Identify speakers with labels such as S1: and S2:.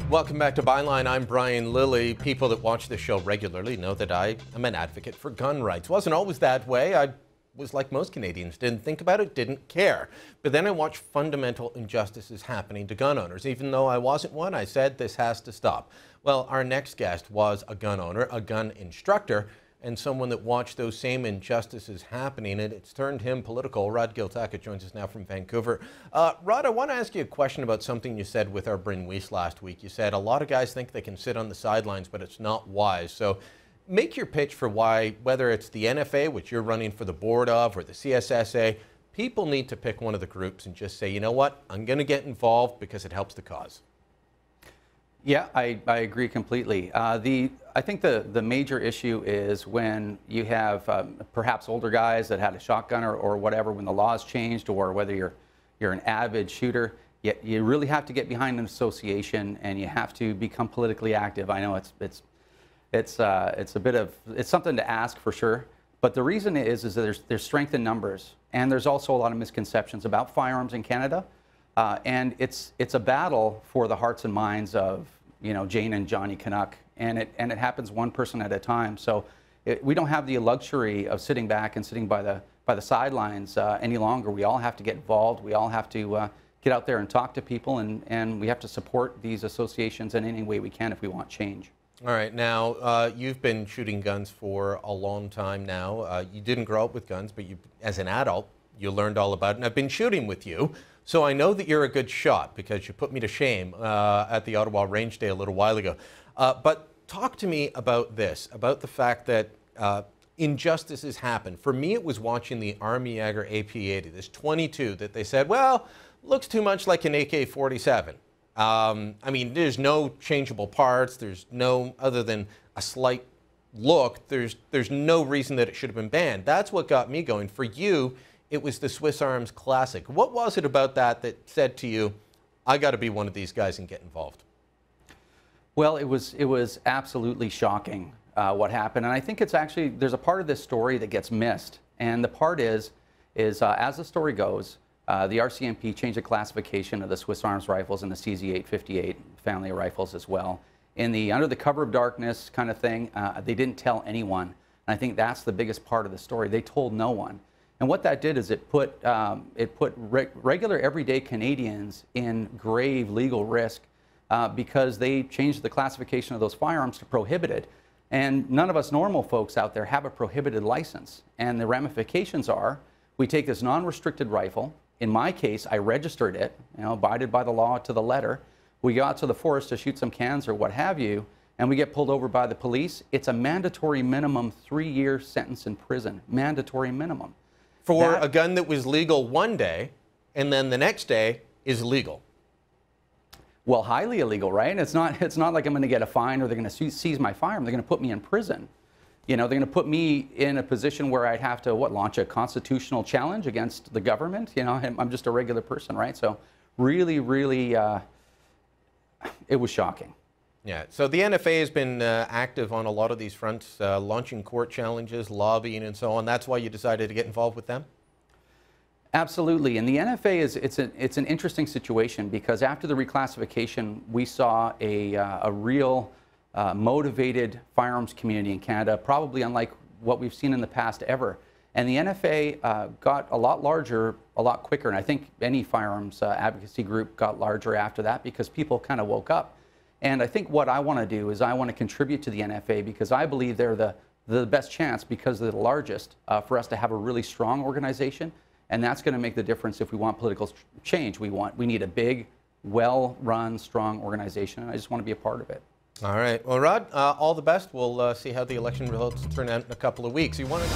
S1: Welcome back to Byline. I'm Brian Lilley. People that watch this show regularly know that I am an advocate for gun rights. Wasn't always that way. I was like most Canadians, didn't think about it, didn't care. But then I watched fundamental injustices happening to gun owners. Even though I wasn't one, I said this has to stop. Well, our next guest was a gun owner, a gun instructor, and someone that watched those same injustices happening, and it's turned him political. Rod Giltaca joins us now from Vancouver. Rod, I want to ask you a question about something you said with our Bryn Weiss last week. You said a lot of guys think they can sit on the sidelines, but it's not wise. So make your pitch for why, whether it's the NFA, which you're running for the board of, or the CSSA, people need to pick one of the groups and just say, you know what, I'm going to get involved because it helps the cause.
S2: Yeah, I agree completely. I think the major issue is when you have perhaps older guys that had a shotgun or whatever when the laws changed, or whether you're an avid shooter, you really have to get behind an association and you have to become politically active. I know it's something to ask for sure, but the reason is that there's strength in numbers, and there's also a lot of misconceptions about firearms in Canada, and it's a battle for the hearts and minds of Jane and Johnny Canuck, and it happens one person at a time. So we don't have the luxury of sitting back and sitting by the sidelines any longer. We all have to get involved. We all have to get out there and talk to people, and we have to support these associations in any way we can if we want change.
S1: All right. Now, you've been shooting guns for a long time now. You didn't grow up with guns, but as an adult, you learned all about it. And I've been shooting with you, so I know that you're a good shot because you put me to shame at the Ottawa Range Day a little while ago. But talk to me about this, about the fact that injustices happen. For me, it was watching the Army Jäger AP-80, this 22 that they said, well, looks too much like an AK-47. I mean, there's no changeable parts. There's no, other than a slight look, there's no reason that it should have been banned. That's what got me going. For you, it was the Swiss Arms Classic. What was it about that said to you, I got to be one of these guys and get involved?
S2: Well, it was absolutely shocking what happened, and I think it's actually, there's a part of this story that gets missed, and the part is as the story goes, the RCMP changed the classification of the Swiss Arms rifles and the CZ858 family of rifles as well. In the under the cover of darkness kind of thing, they didn't tell anyone, and I think that's the biggest part of the story. They told no one. And what that did is it put regular everyday Canadians in grave legal risk because they changed the classification of those firearms to prohibited. And none of us normal folks out there have a prohibited license. And the ramifications are, we take this non-restricted rifle. In my case, I registered it, abided by the law to the letter. We go out to the forest to shoot some cans or what have you, and we get pulled over by the police. It's a mandatory minimum 3-year sentence in prison, mandatory minimum.
S1: For a gun that was legal one day, and then the next day is illegal.
S2: Well, highly illegal, right? It's not like I'm going to get a fine or they're going to seize my firearm. They're going to put me in prison. They're going to put me in a position where I'd have to, launch a constitutional challenge against the government? I'm just a regular person, right? So really, really, it was shocking.
S1: Yeah, so the NFA has been active on a lot of these fronts, launching court challenges, lobbying, and so on. That's why you decided to get involved with them?
S2: Absolutely, and the NFA it's an interesting situation because after the reclassification, we saw a real motivated firearms community in Canada, probably unlike what we've seen in the past ever. And the NFA got a lot larger, a lot quicker, and I think any firearms advocacy group got larger after that because people kind of woke up. And I think what I want to do is I want to contribute to the NFA because I believe they're the best chance because they're the largest for us to have a really strong organization. And that's going to make the difference if we want political change. We need a big, well-run, strong organization, and I just want to be a part of it.
S1: All right. Well, Rod, all the best. We'll see how the election results turn out in a couple of weeks. You want to